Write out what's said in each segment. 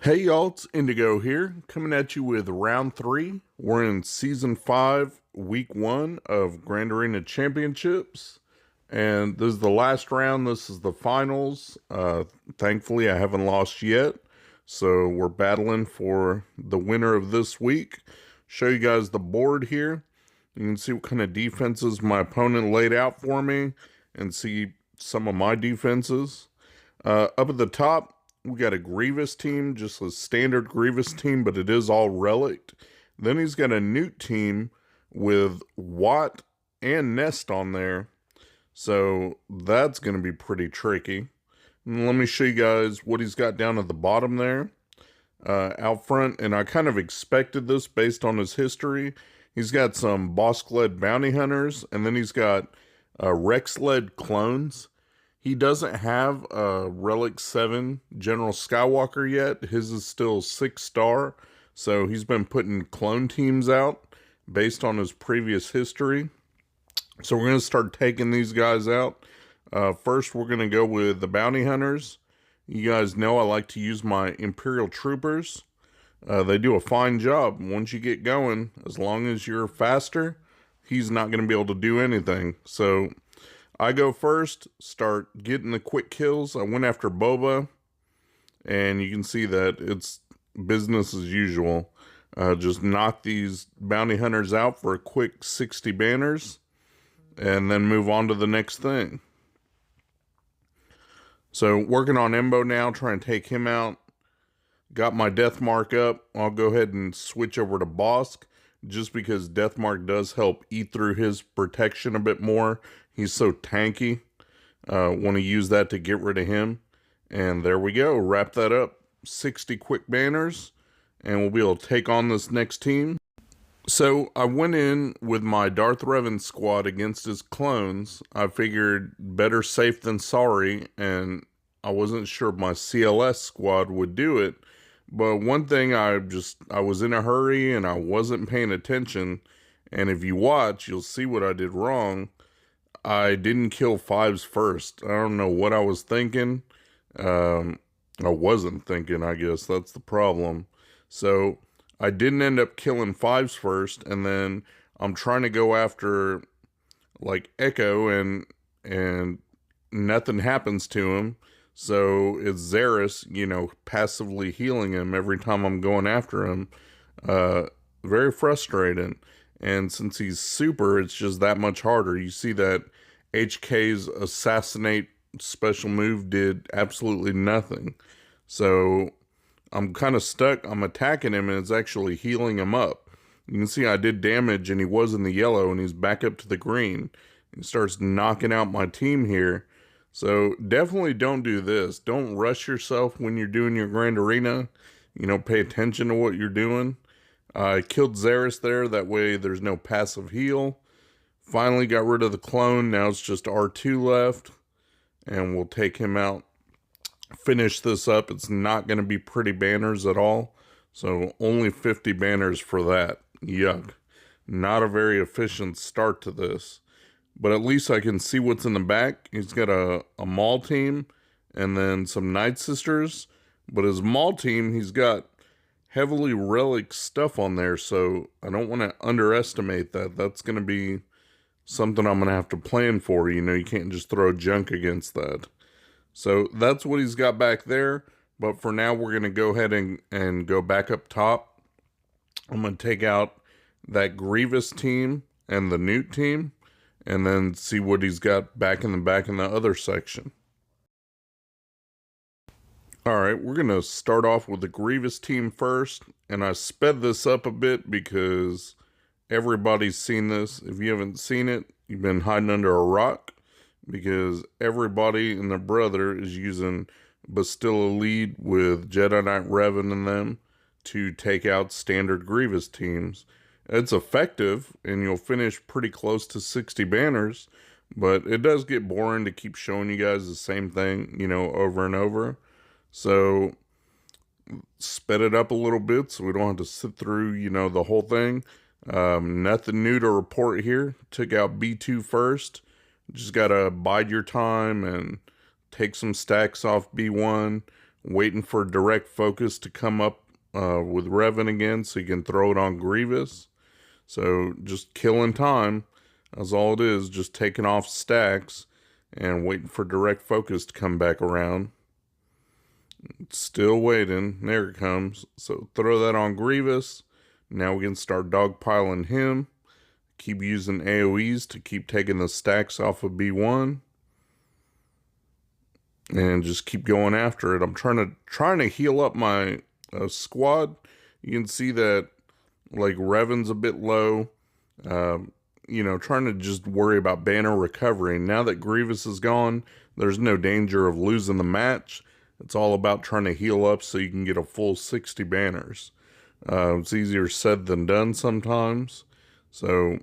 Hey y'all, it's Indigo here, coming at you with round 3. We're in season 5, week 1 of Grand Arena Championships. And this is the last round. This is the finals. Thankfully, I haven't lost yet. So we're battling for the winner of this week. Show you guys the board here. You can see what kind of defenses my opponent laid out for me and see some of my defenses. Up at the top, we got a Grievous team, just a standard Grievous team, but it is all relic. Then he's got a Newt team with Watt and Nest on there. So that's going to be pretty tricky. And let me show you guys what he's got down at the bottom there. Out front, and I kind of expected this based on his history. He's got some Bosk-led bounty hunters, and then he's got Rex-led clones. He doesn't have a Relic 7 General Skywalker yet. His is still 6-star. So he's been putting clone teams out based on his previous history. So we're going to start taking these guys out. First, we're going to go with the bounty hunters. You guys know I like to use my Imperial Troopers. They do a fine job. Once you get going, as long as you're faster, he's not going to be able to do anything. So I go first, start getting the quick kills. I went after Boba, and you can see that it's business as usual. Just knock these bounty hunters out for a quick 60 banners, and then move on to the next thing. So working on Embo now, trying to take him out. Got my Death Mark up. I'll go ahead and switch over to Bosk, just because Death Mark does help eat through his protection a bit more. He's so tanky. Want to use that to get rid of him. And there we go. Wrap that up. 60 quick banners. And we'll be able to take on this next team. So I went in with my Darth Revan squad against his clones. I figured better safe than sorry. And I wasn't sure my CLS squad would do it. But one thing, I was in a hurry and I wasn't paying attention. And if you watch, you'll see what I did wrong. I didn't kill 5s first. I don't know what I was thinking. I wasn't thinking, I guess. That's the problem. So I didn't end up killing 5s first. And then I'm trying to go after like Echo and nothing happens to him. So it's Zaris, passively healing him every time I'm going after him. Very frustrating. And since he's super, it's just that much harder. You see that HK's assassinate special move did absolutely nothing. So I'm kind of stuck. I'm attacking him and it's actually healing him up. You can see I did damage and he was in the yellow and he's back up to the green. He starts knocking out my team here. So definitely don't do this. Don't rush yourself when you're doing your Grand Arena. Pay attention to what you're doing. I killed Zaris there. That way there's no passive heal. Finally got rid of the clone. Now it's just R2 left. And we'll take him out. Finish this up. It's not going to be pretty banners at all. So only 50 banners for that. Yuck. Not a very efficient start to this. But at least I can see what's in the back. He's got a Maul team and then some Night Sisters. But his Maul team, he's got heavily relic stuff on there. So I don't want to underestimate that. That's going to be something I'm going to have to plan for. You can't just throw junk against that. So that's what he's got back there. But for now, we're going to go ahead and go back up top. I'm going to take out that Grievous team and the Newt team. And then see what he's got back in the other section. Alright, we're going to start off with the Grievous team first. And I sped this up a bit because everybody's seen this. If you haven't seen it, you've been hiding under a rock. Because everybody and their brother is using Bastilla Lead with Jedi Knight Revan in them to take out standard Grievous teams. It's effective, and you'll finish pretty close to 60 banners, but it does get boring to keep showing you guys the same thing, over and over. So, sped it up a little bit so we don't have to sit through, the whole thing. Nothing new to report here. Took out B2 first. Just got to bide your time and take some stacks off B1. waiting for direct focus to come up with Revan again so you can throw it on Grievous. So just killing time. That's all it is, just taking off stacks and waiting for direct focus to come back around. Still waiting. There it comes. So throw that on Grievous. Now we can start dogpiling him. Keep using AoEs to keep taking the stacks off of B1. And just keep going after it. I'm trying to heal up my squad. You can see that like Revan's a bit low. You know, trying to just worry about banner recovery. Now that Grievous is gone, there's no danger of losing the match. It's all about trying to heal up so you can get a full 60 banners. It's easier said than done sometimes. So,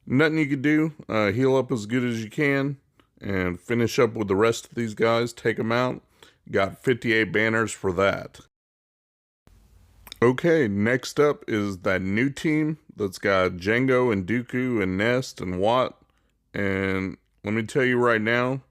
nothing you could do. Heal up as good as you can and finish up with the rest of these guys. Take them out. Got 58 banners for that. Okay, next up is that new team that's got Jango and Dooku and Nest and Watt. And let me tell you right now,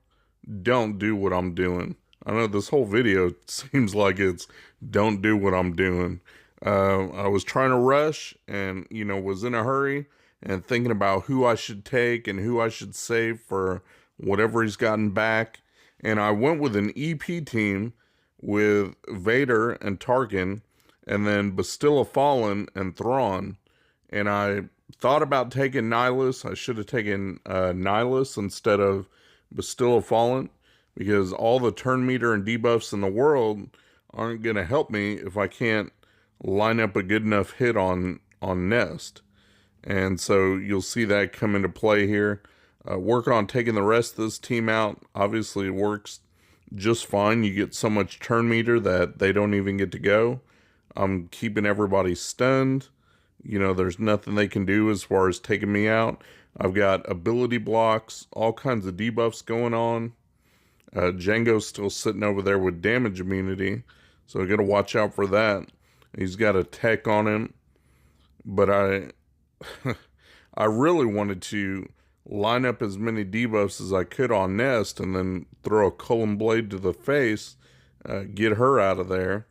don't do what I'm doing. I know this whole video seems like it's don't do what I'm doing. I was trying to rush and, you know, was in a hurry and thinking about who I should take and who I should save for whatever he's gotten back. And I went with an EP team with Vader and Tarkin, and then Bastilla Fallen and Thrawn. And I thought about taking Nihilus. I should have taken Nihilus instead of Bastilla Fallen, because all the turn meter and debuffs in the world aren't going to help me if I can't line up a good enough hit on Nest. And so you'll see that come into play here. Work on taking the rest of this team out. Obviously it works just fine. You get so much turn meter that they don't even get to go. I'm keeping everybody stunned. You know, there's nothing they can do as far as taking me out. I've got ability blocks, all kinds of debuffs going on. Jango's still sitting over there with damage immunity, so I got to watch out for that. He's got a tech on him, but I really wanted to line up as many debuffs as I could on Nest and then throw a Cullen Blade to the face, get her out of there.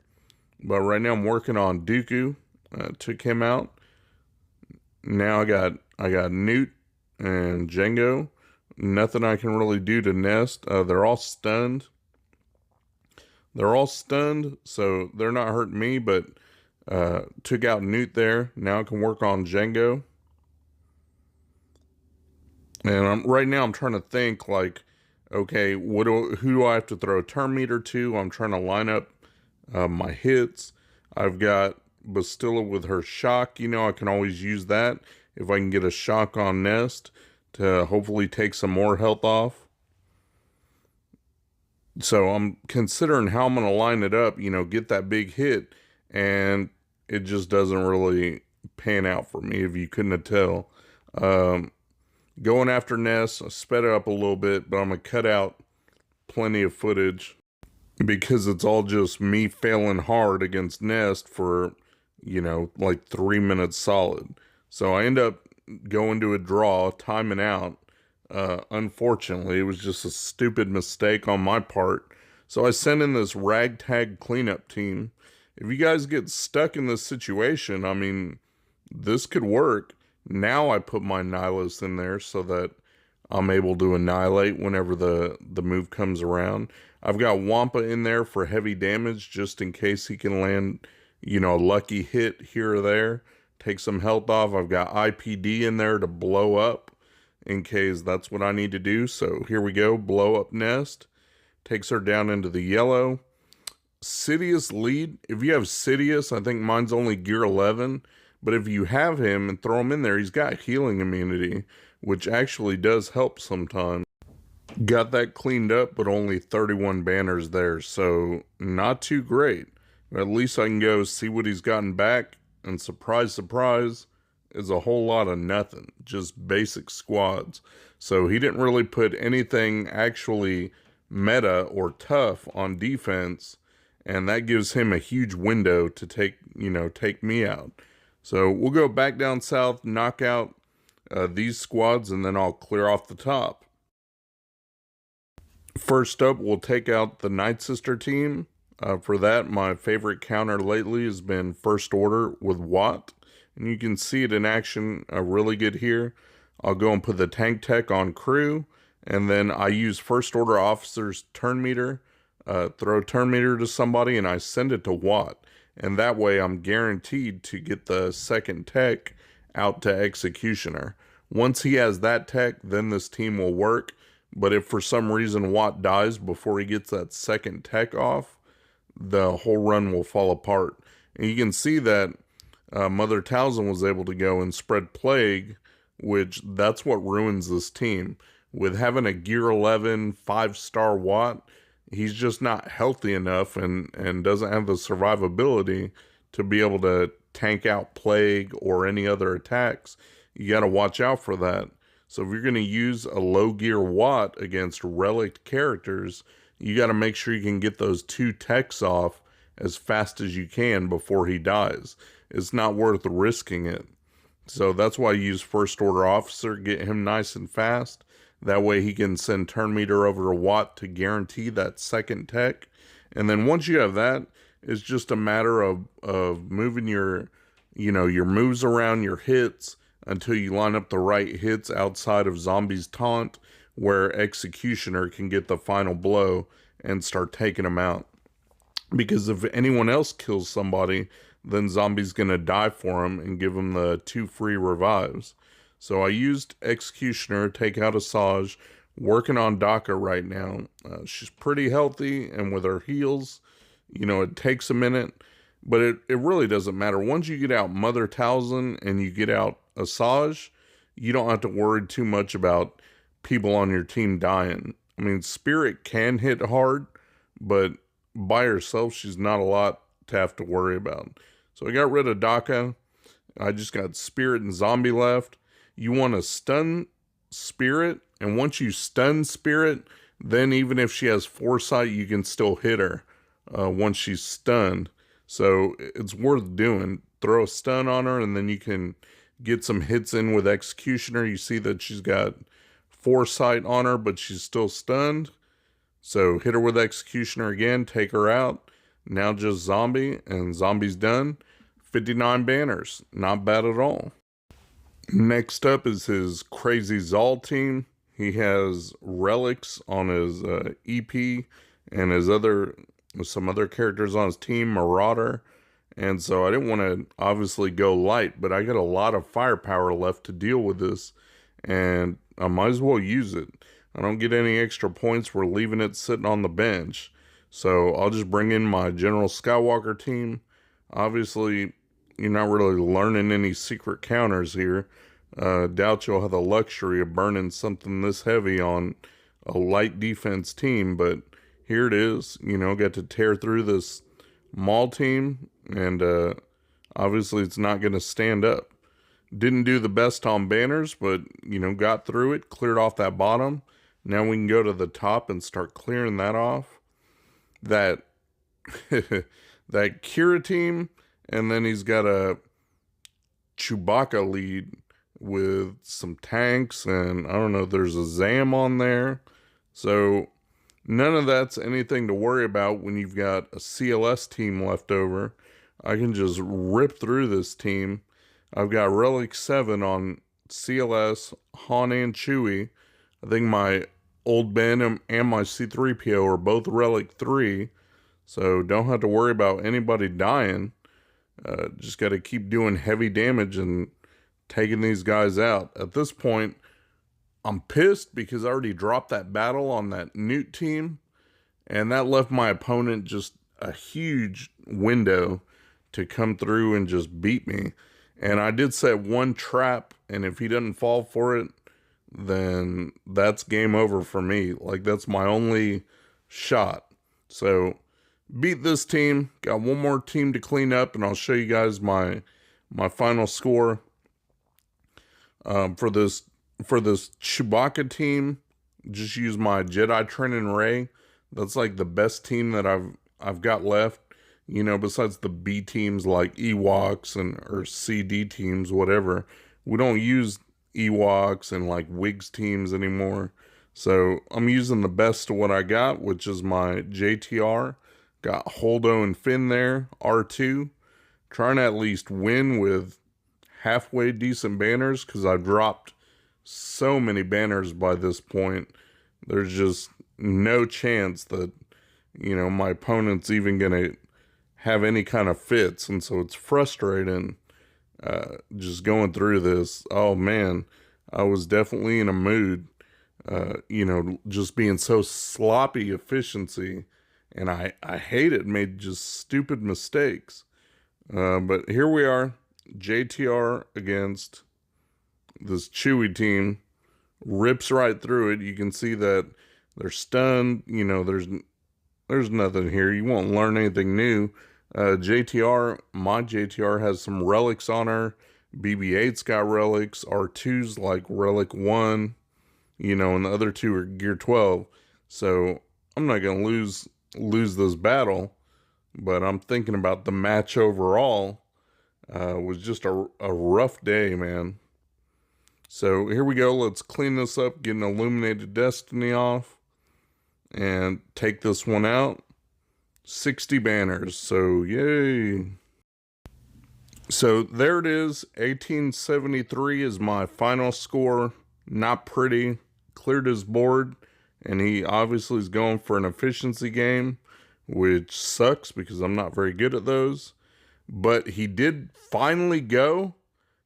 But right now I'm working on Dooku. Took him out. Now I got Newt and Jango. Nothing I can really do to Nest. They're all stunned. They're all stunned, so they're not hurting me, but took out Newt there. Now I can work on Jango. And right now I'm trying to think like, okay, who do I have to throw a turn meter to? I'm trying to line up my hits. I've got Bastilla with her shock. You know, I can always use that if I can get a shock on Nest to hopefully take some more health off. So I'm considering how I'm going to line it up, you know, get that big hit, and it just doesn't really pan out for me, if you couldn't tell. Going after Nest, I sped it up a little bit, but I'm going to cut out plenty of footage because it's all just me failing hard against Nest for, you know, like 3 minutes solid. So I end up going to a draw, timing out. Unfortunately, it was just a stupid mistake on my part. So I sent in this ragtag cleanup team. If you guys get stuck in this situation, I mean, this could work. Now I put my Nihilus in there so that I'm able to annihilate whenever the move comes around. I've got Wampa in there for heavy damage just in case he can land, you know, a lucky hit here or there. Take some health off. I've got IPD in there to blow up in case that's what I need to do. So here we go. Blow up Nest. Takes her down into the yellow. Sidious lead. If you have Sidious, I think mine's only gear 11. But if you have him and throw him in there, he's got healing immunity, which actually does help sometimes. Got that cleaned up, but only 31 banners there, so not too great. But at least I can go see what he's gotten back, and surprise, surprise, is a whole lot of nothing. Just basic squads. So he didn't really put anything actually meta or tough on defense, and that gives him a huge window to take me out. So we'll go back down south, knock out these squads, and then I'll clear off the top. First up, we'll take out the Night Sister team. For that, my favorite counter lately has been First Order with Watt. And you can see it in action really good here. I'll go and put the tank tech on crew. And then I use First Order officer's turn meter. Throw turn meter to somebody and I send it to Watt. And that way I'm guaranteed to get the second tech out to Executioner. Once he has that tech, then this team will work. But if for some reason Watt dies before he gets that second tech off, the whole run will fall apart. And you can see that Mother Talzin was able to go and spread plague, which that's what ruins this team. With having a Gear 11 5-star Watt, he's just not healthy enough and doesn't have the survivability to be able to tank out plague or any other attacks. You got to watch out for that. So if you're going to use a low gear Watt against relic characters, you got to make sure you can get those 2 techs off as fast as you can before he dies. It's not worth risking it. So that's why I use First Order Officer, get him nice and fast. That way he can send turn meter over to Watt to guarantee that second tech. And then once you have that, it's just a matter of moving your moves around, your hits, until you line up the right hits outside of Zombie's taunt, where Executioner can get the final blow and start taking them out. Because if anyone else kills somebody, then Zombie's going to die for him and give him the 2 free revives. So I used Executioner, take out Asajj, working on Daka right now. She's pretty healthy, and with her heals, it takes a minute, but it really doesn't matter. Once you get out Mother Talzin and you get out Asajj, you don't have to worry too much about people on your team dying. I mean, Spirit can hit hard, but by herself, she's not a lot to have to worry about. So I got rid of Daka. I just got Spirit and Zombie left. You want to stun Spirit, and once you stun Spirit, then even if she has Foresight, you can still hit her once she's stunned. So it's worth doing. Throw a stun on her, and then you can get some hits in with Executioner. You see that she's got Foresight on her, but she's still stunned. So hit her with Executioner again, take her out. Now just Zombie, and Zombie's done. 59 banners. Not bad at all. Next up is his Crazy Zal team. He has relics on his EP and some other characters on his team, Marauder. And so I didn't want to obviously go light, but I got a lot of firepower left to deal with this, and I might as well use it. I don't get any extra points for leaving it sitting on the bench. So I'll just bring in my General Skywalker team. Obviously, you're not really learning any secret counters here. Doubt you'll have the luxury of burning something this heavy on a light defense team, but here it is. Got to tear through this Maul team, and obviously it's not going to stand up. Didn't do the best on banners, but, got through it, cleared off that bottom. Now we can go to the top and start clearing that off. That Kira team, and then he's got a Chewbacca lead with some tanks, and I don't know, there's a Zam on there. So none of that's anything to worry about when you've got a CLS team left over. I can just rip through this team. I've got Relic 7 on CLS, Han and Chewie. I think my Old Ben and my C-3PO are both Relic 3. So don't have to worry about anybody dying. Just got to keep doing heavy damage and taking these guys out. At this point, I'm pissed because I already dropped that battle on that Newt team, and that left my opponent just a huge window to come through and just beat me. And I did set one trap, and if he doesn't fall for it, then that's game over for me. Like, that's my only shot. So beat this team. Got one more team to clean up, and I'll show you guys my final score. For this Chewbacca team, just use my Jedi Training Ray. That's like the best team that I've got left. Besides the B teams like Ewoks or CD teams, whatever. We don't use Ewoks and like Wigs teams anymore. So I'm using the best of what I got, which is my JTR. Got Holdo and Finn there, R2. Trying to at least win with halfway decent banners, because I've dropped so many banners by this point. There's just no chance that, my opponent's even going to have any kind of fits. And so it's frustrating just going through this. Oh, man, I was definitely in a mood, just being so sloppy efficiency. And I hate it, made just stupid mistakes. But here we are, JTR against this Chewie team. Rips right through it. You can see that they're stunned. There's nothing here. You won't learn anything new. My JTR has some relics on her. BB-8's got relics. R2's like relic 1, and the other 2 are gear 12. So I'm not going to lose this battle, but I'm thinking about the match overall. Was just a rough day, man. So here we go. Let's clean this up, get an Illuminated Destiny off, and take this one out. 60 banners, so yay. So there it is. 1873 is my final score. Not pretty. Cleared his board, and he obviously is going for an efficiency game, which sucks because I'm not very good at those. But he did finally go.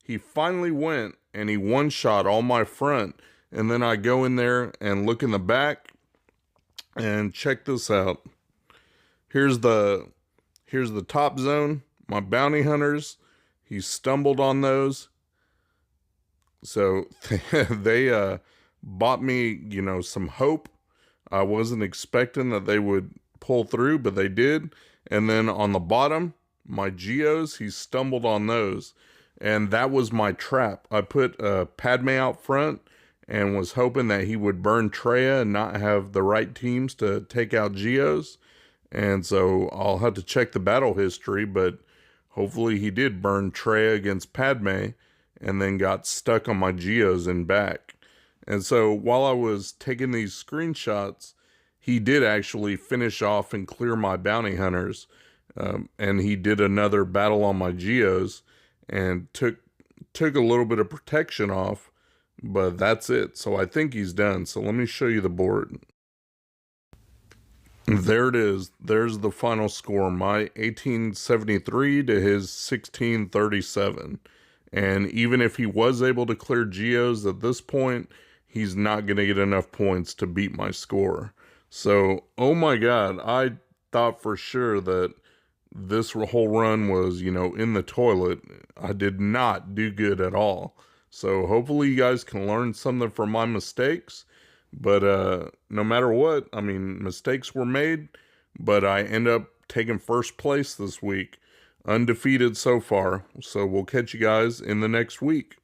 He finally went, and he one-shot all my front. And then I go in there and look in the back, and check this out. Here's the top zone. My bounty hunters, he stumbled on those. So they bought me, some hope. I wasn't expecting that they would pull through, but they did. And then on the bottom, my Geos, he stumbled on those. And that was my trap. I put Padme out front and was hoping that he would burn Traya and not have the right teams to take out Geos. And so I'll have to check the battle history, but hopefully he did burn Traya against Padme and then got stuck on my Geos in back. And so while I was taking these screenshots, he did actually finish off and clear my bounty hunters. And he did another battle on my Geos and took a little bit of protection off, but that's it. So I think he's done. So let me show you the board. There it is. There's the final score. My 1873 to his 1637. And even if he was able to clear Geos at this point, he's not going to get enough points to beat my score. So, oh my God, I thought for sure that this whole run was, in the toilet. I did not do good at all. So hopefully you guys can learn something from my mistakes. But no matter what, mistakes were made. But I end up taking first place this week. Undefeated so far. So we'll catch you guys in the next week.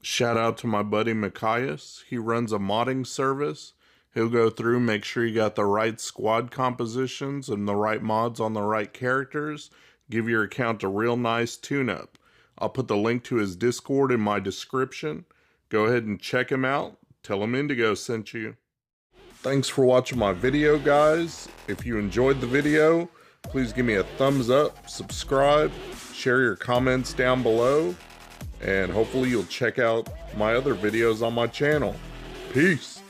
Shout out to my buddy Mikayas. He runs a modding service. He'll go through, make sure you got the right squad compositions and the right mods on the right characters. Give your account a real nice tune-up. I'll put the link to his Discord in my description. Go ahead and check him out. Tell him Indigo sent you. Thanks for watching my video, guys. If you enjoyed the video, please give me a thumbs up, subscribe, share your comments down below, and hopefully you'll check out my other videos on my channel. Peace.